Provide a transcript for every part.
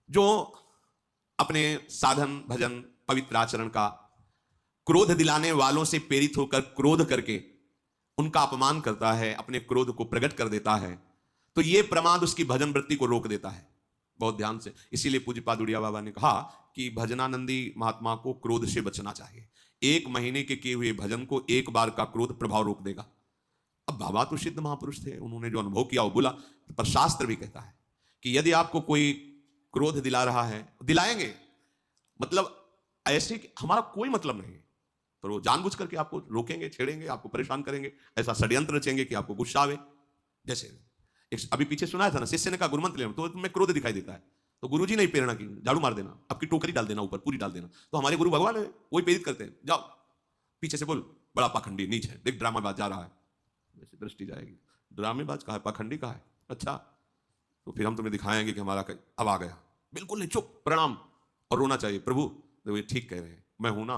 जो अपने साधन भजन पवित्र आचरण का क्रोध दिलाने वालों से प्रेरित होकर क्रोध करके उनका अपमान करता है, अपने क्रोध को प्रकट कर देता है, तो यह प्रमाद उसकी भजन वृत्ति को रोक देता है। बहुत ध्यान से, इसीलिए पूज्यपाद उड़िया बाबा ने कहा कि भजनानंदी महात्मा को क्रोध से बचना चाहिए। 1 महीने के किए हुए भजन को एक बार का क्रोध प्रभाव रोक देगा। अब बाबा तो सिद्ध महापुरुष थे, उन्होंने जो अनुभव किया वो बोला, पर शास्त्र भी कहता है कि यदि आपको कोई क्रोध दिला रहा है, दिलाएंगे, मतलब ऐसे कि हमारा कोई मतलब नहीं है, पर वो जानबूझ करके आपको रोकेंगे, छेड़ेंगे, आपको परेशान करेंगे, ऐसा षड्यंत्र रचेंगे कि आपको गुस्सा आवे। जैसे अभी पीछे सुनाया था ना, शिष्य ने कहा गुरुमंत्र ले, तो तुम्हें क्रोध दिखाई देता है, तो गुरुजी ने प्रेरणा की, झाड़ू मार देना, आपकी टोकरी डाल देना, ऊपर पूरी डाल देना। तो हमारे गुरु भगवान है, वही प्रेरित करते हैं, जाओ पीछे से बोल, बड़ा पाखंडी नीच है, देख ड्रामाबाज जा रहा है। वैसे दृष्टि जाएगी, ड्रामेबाज कहा है, पाखंडी कहा है, अच्छा तो फिर हम तुम्हें दिखाएंगे कि हमारा अब आ गया। बिल्कुल नहीं, चुप, प्रणाम, और रोना चाहिए, प्रभु देखो ये ठीक कह रहे हैं, मैं हूं ना,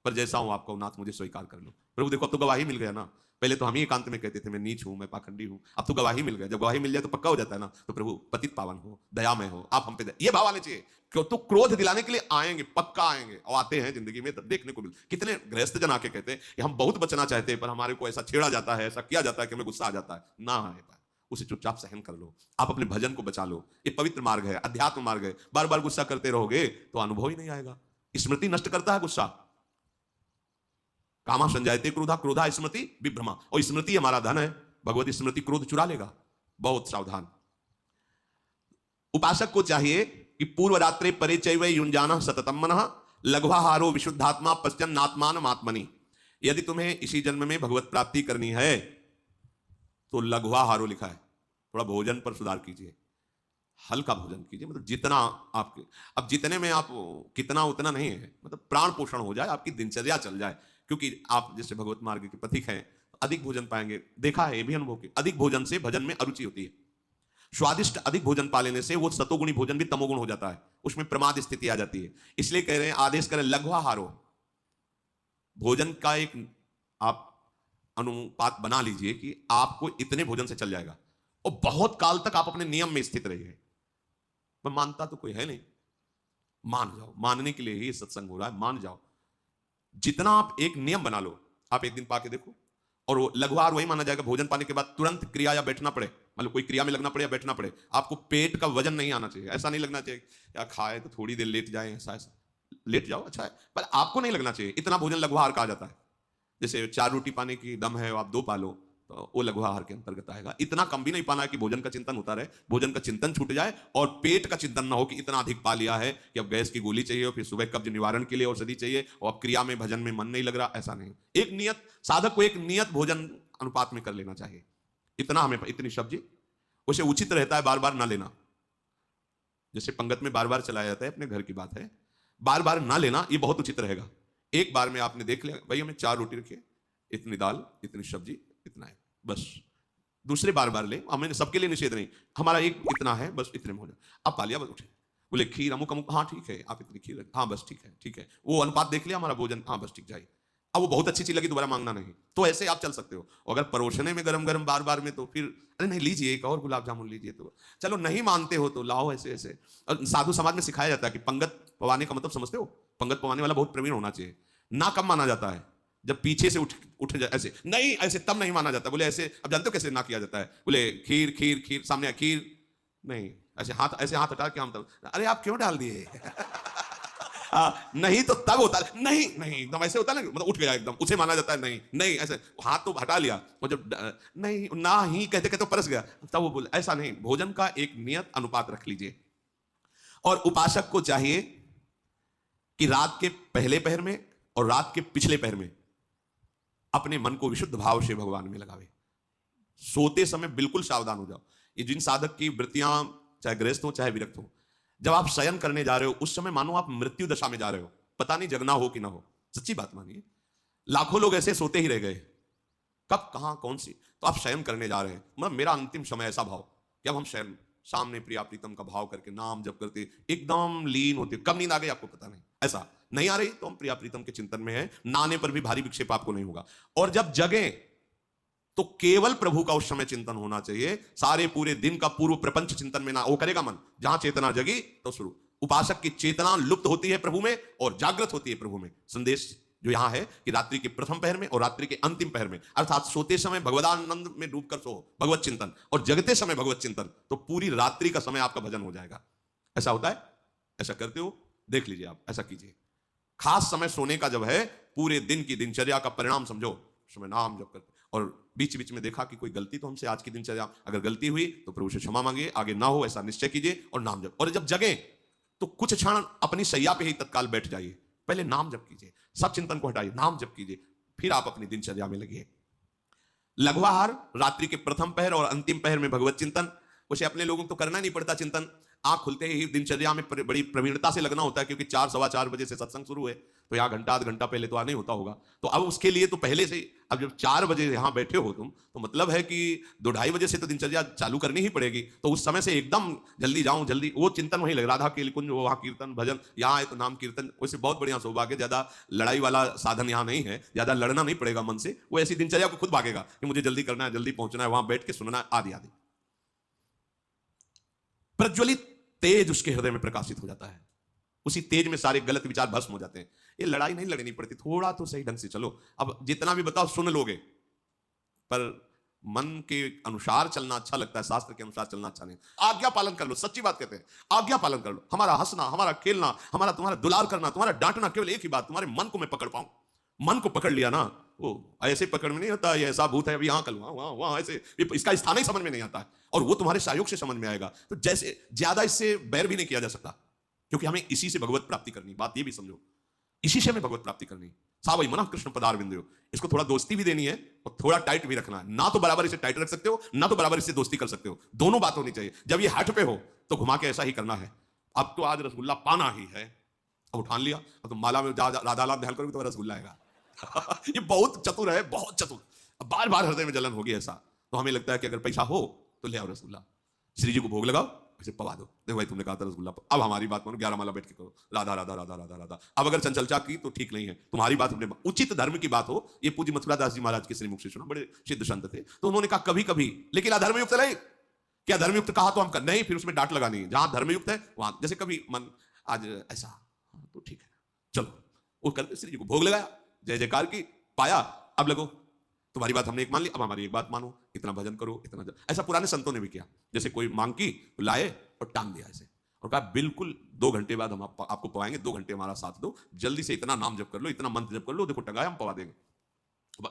पर जैसा हूं आपका नाथ मुझे स्वीकार कर लो। प्रभु देखो अब तो गवाही मिल गया ना, पहले तो हम ही एकांत में कहते थे मैं नीच हूं, मैं पाखंडी हूं, अब तो गवाही मिल गया, जब गवाही मिल जाए तो पक्का हो जाता है ना, तो प्रभु पतित पावन हो, दयामय हो, आप हम पे ये भाव आने चाहिए। क्यों? तो क्रोध दिलाने के लिए आएंगे, पक्का आएंगे, और आते हैं जिंदगी में, देखने को मिल। कितने गृहस्थ जन आके कहते हैं कि हम बहुत बचना चाहते हैं, पर हमारे को ऐसा छेड़ा जाता है, ऐसा किया जाता है कि हमें गुस्सा आ जाता है। ना आए पाए, उसे चुपचाप सहन कर लो, आप अपने भजन को बचा लो। ये पवित्र मार्ग है, अध्यात्म मार्ग है। बार बार गुस्सा करते रहोगे तो अनुभव ही नहीं आएगा। स्मृति नष्ट करता है गुस्सा। कामा संजायते क्रोधा, क्रोधा स्मृति विभ्रमा, और स्मृति हमारा धन है, भगवती स्मृति क्रोध चुरा लेगा, बहुत सावधान। उपासक को चाहिए कि पूर्व रात्रे परिचय युंजाना सततम मनः लघ्वाहारो विशुद्धात्मा पश्चन्नात्मान आत्मनि। यदि तुम्हें इसी जन्म में भगवत प्राप्ति करनी है तो लघ्वाहारो लिखा है, थोड़ा भोजन पर सुधार कीजिए, हल्का भोजन कीजिए, मतलब जितना आपके, अब जितने में आप कितना उतना नहीं है, मतलब प्राण पोषण हो जाए, आपकी दिनचर्या चल जाए, क्योंकि आप जैसे भगवत मार्ग के पथिक हैं, अधिक भोजन पाएंगे। देखा है, ये भी अनुभव किया, अधिक भोजन से भजन में अरुचि होती है। स्वादिष्ट अधिक भोजन पा लेने से वो सतोगुणी भोजन भी तमोगुण हो जाता है, उसमें प्रमाद स्थिति आ जाती है। इसलिए कह रहे हैं, आदेश करें लघ्वाहारो, भोजन का एक आप अनुपात बना लीजिए कि आपको इतने भोजन से चल जाएगा, और बहुत काल तक आप अपने नियम में स्थित रहिए। मैं मानता तो कोई है नहीं, मान जाओ, मानने के लिए ही सत्संग हो रहा है, मान जाओ। जितना आप एक नियम बना लो, आप एक दिन पाके देखो, और वो लघुआहार वही माना जाएगा, भोजन पाने के बाद तुरंत क्रिया या बैठना पड़े, मतलब कोई क्रिया में लगना पड़े या बैठना पड़े। आपको पेट का वजन नहीं आना चाहिए, ऐसा नहीं लगना चाहिए या खाए तो थोड़ी देर लेट जाए, ऐसा ऐसा लेट जाओ अच्छा है, पर आपको नहीं लगना चाहिए। इतना भोजन लघुआहार कहा जाता है। जैसे 4 रोटी पाने की दम है, आप 2 पालो, तो वो लघुआहार के अंतर्गत आएगा। इतना कम भी नहीं पाना है कि भोजन का चिंतन होता रहे, भोजन का चिंतन छूट जाए, और पेट का चिंतन ना हो कि इतना अधिक पा लिया है कि अब गैस की गोली चाहिए, और फिर सुबह कब्ज निवारण के लिए औषधि चाहिए, और अब क्रिया में भजन में मन नहीं लग रहा, ऐसा नहीं। एक नियत, साधक को एक नियत भोजन अनुपात में कर लेना चाहिए। इतना हमें, इतनी सब्जी, उसे उचित रहता है बार बार ना लेना। जैसे पंगत में बार बार चलाया जाता है, अपने घर की बात है, बार बार ना लेना, ये बहुत उचित रहेगा। एक बार में आपने देख लिया, भाई हमें 4 रोटी रखिए, इतनी दाल, इतनी सब्जी, इतना है, बस। दूसरे बार बार ले, हमें सबके लिए निषेध नहीं, हमारा एक इतना है, बस इतने में हो जाए। अब पा लिया, बस उठे, बोले खीर अमुक अमुक, हाँ ठीक है, आप इतनी खीर, हाँ बस ठीक है, ठीक है, वो अनुपात देख लिया हमारा भोजन, हाँ बस ठीक जाए। अब वो बहुत अच्छी चीज लगी, दोबारा मांगना नहीं, तो ऐसे आप चल सकते हो। अगर परोसने में गरम गरम बार बार में, तो फिर अरे नहीं लीजिए, एक और गुलाब जामुन लीजिए, तो चलो नहीं मानते हो तो लाओ, ऐसे ऐसे। साधु समाज में सिखाया जाता है कि पंगत पवाने का मतलब समझते हो, पंगत पवाने वाला बहुत प्रवीण होना चाहिए। ना कब माना जाता है, जब पीछे से उठ जाए, ऐसे नहीं, ऐसे तब नहीं माना जाता। बोले ऐसे, अब जानते हो कैसे ना किया जाता है, बोले खीर खीर खीर, सामने खीर नहीं, ऐसे हाथ हटा के हम तब, अरे आप क्यों डाल दिए नहीं तो तब होता है, नहीं नहीं एकदम ऐसे होता है ना, मतलब उठ गया एकदम, उसे माना जाता है नहीं नहीं, ऐसे हाथ तो हटा लिया, और जब नहीं ना ही कहते कहते परस गया, तब वो बोले ऐसा नहीं। भोजन का एक नियत अनुपात रख लीजिए। और उपासक को चाहिए कि रात के पहले पहर में और रात के पिछले पहर में अपने मन को विशुद्ध भाव से भगवान में लगावे। सोते समय बिल्कुल सावधान हो जाओ। ये जिन साधक की वृत्तियां, चाहे गृहस्थ हो चाहे विरक्त हो, जब आप शयन करने जा रहे हो, उस समय मानो आप मृत्यु दशा में जा रहे हो, पता नहीं जगना हो कि ना हो। सच्ची बात मानिए, लाखों लोग ऐसे सोते ही रह गए, कब कहां कौन सी, तो आप शयन करने जा रहे हैं। मतलब मेरा अंतिम समय ऐसा भाव कि अब हम शयन, सामने प्रिया प्रीतम का भाव करके नाम जप करते एकदम लीन होते, कब नींद आ गई आपको पता नहीं, ऐसा नहीं आ रही तो हम प्रिया प्रीतम के चिंतन में है, नाने पर भी भारी विक्षेप आपको नहीं होगा। और जब जगे तो केवल प्रभु का उस समय चिंतन होना चाहिए, सारे पूरे दिन का पूर्व प्रपंच चिंतन में ना, वो करेगा मन, जहां चेतना जगी तो शुरू। उपासक की चेतना लुप्त होती है प्रभु में और जागृत होती है प्रभु में। संदेश जो यहां है कि रात्रि के प्रथम पहर में और रात्रि के अंतिम पहर में, अर्थात सोते समय भगवदानंद में डूबकर सो भगवत चिंतन, और जगते समय भगवत चिंतन, तो पूरी रात्रि का समय आपका भजन हो जाएगा। ऐसा होता है? ऐसा करते हो? देख लीजिए, आप ऐसा कीजिए। खास समय सोने का जब है, पूरे दिन की दिनचर्या का परिणाम समझो, उसमें नाम जप करते, और बीच बीच में देखा कि कोई गलती तो हमसे आज की दिनचर्या, अगर गलती हुई तो प्रभु से क्षमा मांगिए, आगे ना हो ऐसा निश्चय कीजिए और नाम जप। और जब जगे तो कुछ क्षण अपनी सैया पे ही तत्काल बैठ जाइए, पहले नाम जप कीजिए, सब चिंतन को हटाइए, नाम जप कीजिए, फिर आप अपनी दिनचर्या में लगिए। लघुआहार रात्रि के प्रथम पहर और अंतिम पहर में भगवत चिंतन, उसे अपने लोगों को तो करना नहीं पड़ता चिंतन, आंख खुलते ही दिनचर्या में बड़ी प्रवीणता से लगना होता है, क्योंकि 4 सवा 4 बजे से सत्संग शुरू है, तो यहाँ घंटा आध घंटा पहले तो आने होता होगा। तो अब उसके लिए तो पहले से, अब जब 4 बजे यहाँ बैठे हो तुम, तो मतलब है कि 2-2:30 बजे से तो दिनचर्या चालू करनी ही पड़ेगी। तो उस समय से एकदम जल्दी जाऊं, जल्दी वो चिंतन वहीं लग, राधा के कुंज, वहाँ कीर्तन भजन, यहाँ आए तो नाम कीर्तन, वैसे बहुत बढ़िया सौभाग्य, ज्यादा लड़ाई वाला साधन यहाँ नहीं है, ज्यादा लड़ना नहीं पड़ेगा मन से, वो ऐसी दिनचर्या को खुद भागेगा कि मुझे जल्दी करना है, जल्दी पहुंचना है, वहां बैठ के सुनना है, आदि आदि। प्रज्वलित तेज उसके हृदय में प्रकाशित हो जाता है, उसी तेज में सारे गलत विचार भस्म हो जाते हैं। ये लड़ाई नहीं लड़नी पड़ती, थोड़ा तो सही ढंग से चलो। अब जितना भी बताओ सुन लोगे, पर मन के अनुसार चलना अच्छा लगता है, शास्त्र के अनुसार चलना अच्छा नहीं। आज्ञा पालन कर लो, सच्ची बात कहते हैं, आज्ञा पालन कर लो। हमारा हंसना, हमारा खेलना, हमारा तुम्हारा दुलार करना, तुम्हारा डांटना, केवल एक ही बात, तुम्हारे मन को मैं पकड़ पाऊं। मन को पकड़ लिया ना, वो ऐसे पकड़ में नहीं होता, ये ऐसा भूत है अभी यहाँ कल वहां वहां, ऐसे इसका स्थान ही समझ में नहीं आता है, और वो तुम्हारे सहयोग से समझ में आएगा। तो जैसे ज्यादा इससे बैर भी नहीं किया जा सकता, क्योंकि हमें इसी से भगवत प्राप्ति करनी, बात ये भी समझो, इसी से हमें भगवत प्राप्ति करनी। सावई मन कृष्ण पदारविंदो, इसको थोड़ा दोस्ती भी देनी है और थोड़ा टाइट भी रखना है। ना तो बराबर इसे टाइट रख सकते हो, ना तो बराबर इससे दोस्ती कर सकते हो, दोनों बात होनी चाहिए। जब ये हट पे हो तो घुमा के ऐसा ही करना है, अब तो आज रसगुल्ला पाना ही है, अब उठान लिया, अब तो माला में राधा लाभ ध्यान करोगे तो रसगुल्ला आएगा। ये बहुत चतुर है, बहुत चतुर। अब बार बार हृदय में जलन होगी ऐसा, तो हमें लगता है कि अगर पैसा हो तो ले आओ रसगुल्ला, श्री जी को भोग लगाओ, ऐसे पवा दो, देखो भाई तुमने कहा था रसगुल्ला, अब हमारी बात मानो, 11 माला बैठ के करो, राधा राधा राधा राधा राधा। अब अगर चंचलचा की तो ठीक नहीं है, तुम्हारी बात अपने उचित धर्म की बात हो। ये पूज्य मथुरादास जी महाराज के श्रीमुख से सुना, बड़े सिद्ध संत थे, तो उन्होंने कहा कभी कभी, लेकिन अधर्मयुक्त नहीं, क्या धर्मयुक्त कहा तो हम कर नहीं, फिर उसमें डांट लगानी, जहां धर्मयुक्त है वहां, जैसे कभी मन आज ऐसा, तो ठीक है चलो, वो कर श्री जी को भोग लगाया, जय जयकार की, पाया, अब लगो तुम्हारी बात हमने एक मान ली, अब हमारी एक बात मानो, इतना भजन करो, इतना ऐसा पुराने संतों ने भी किया। जैसे कोई मांग की तो लाए और टांग दिया ऐसे, और कहा बिल्कुल 2 घंटे बाद हम आपको पवाएंगे, 2 घंटे हमारा साथ दो, जल्दी से इतना नाम जप कर लो, इतना मंत्र जप कर लो, देखो टंगाया हम पवा देंगे,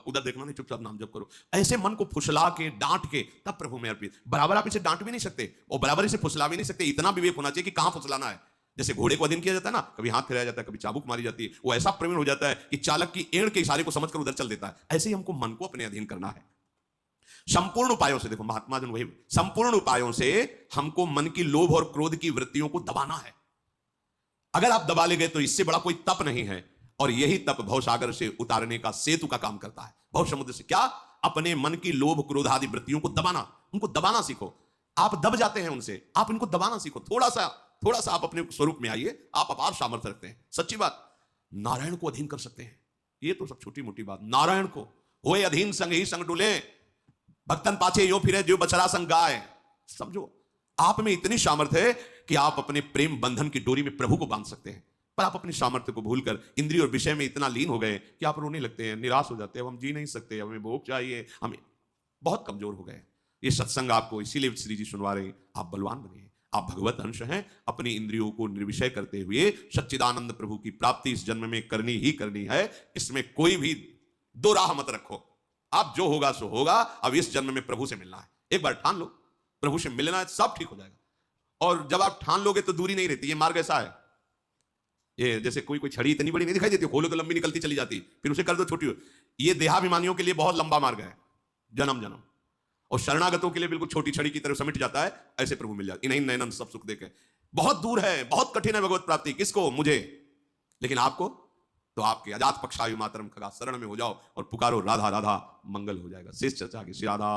उधर देखना नहीं, चुपचाप नाम जप करो। ऐसे मन को फुसला के डांट के तब प्रभु में अर्पित। बराबर आप इसे डांट भी नहीं सकते और बराबर इसे फुसला भी नहीं सकते, इतना विवेक होना चाहिए कि कहां फुसलाना है। जैसे घोड़े को अधीन किया जाता है ना, कभी हाथ फिराया जाता है, कभी चाबुक मारी जाती है, वो ऐसा प्रवीण हो जाता है कि चालक की एड़ के इशारे को समझकर उधर चल देता है। ऐसे ही हमको मन को अपने अधीन करना है, संपूर्ण उपायों से। देखो महात्मा जन वही, संपूर्ण उपायों से हमको मन की लोभ और क्रोध की वृत्तियों को दबाना है। अगर आप दबा ले गए तो इससे बड़ा कोई तप नहीं है, और यही तप भवसागर से उतारने का सेतु का काम करता है। भव समुद्र से क्या, अपने मन की लोभ क्रोध आदि वृत्तियों को दबाना, उनको दबाना सीखो। आप दब जाते हैं उनसे, आप इनको दबाना सीखो। थोड़ा सा आप अपने स्वरूप में आइए, आप अपार सामर्थ्य रखते हैं। सच्ची बात, नारायण को अधीन कर सकते हैं, ये तो सब छोटी मोटी बात। नारायण को होए अधीन संग ही संग डुले, भक्तन पाछे यो फिरे जो बछड़ा संग गाय। समझो आप में इतनी सामर्थ्य है कि आप अपने प्रेम बंधन की डोरी में प्रभु को बांध सकते हैं, पर आप अपनी सामर्थ्य को भूलकर इंद्रिय और विषय में इतना लीन हो गए कि आप रोने लगते हैं, निराश हो जाते हैं, अब हम जी नहीं सकते, हमें भोग चाहिए, हमें बहुत कमजोर हो गए। ये सत्संग आपको इसीलिए श्री जी सुनवा रहे, आप बलवान बनिए, आप भगवत अंश हैं। अपनी इंद्रियों को निर्विषय करते हुए सच्चिदानंद प्रभु की प्राप्ति इस जन्म में करनी ही करनी है, इसमें कोई भी दो राह मत रखो। आप जो होगा सो होगा, अब इस जन्म में प्रभु से मिलना है, एक बार ठान लो, प्रभु से मिलना है, सब ठीक हो जाएगा। और जब आप ठान लोगे तो दूरी नहीं रहती। ये मार्ग ऐसा है, ये जैसे कोई छड़ी इतनी बड़ी नहीं दिखाई देती, खोलो तो लंबी निकलती चली जाती, फिर उसे कर दो छोटी। ये देहाभिमानियों के लिए बहुत लंबा मार्ग है, जन्म जन्म, और शरणागतों के लिए बिल्कुल छोटी छड़ी की तरह समिट जाता है। ऐसे प्रभु मिल जाते, इन्हीं नयनन सब सुख देखे। बहुत दूर है, बहुत कठिन है भगवत प्राप्ति। किसको? मुझे। लेकिन आपको तो आपके अजात पक्षायु मातरम खगा शरण में हो जाओ और पुकारो राधा राधा, मंगल हो जाएगा। शेष चर्चा की श्री राधा।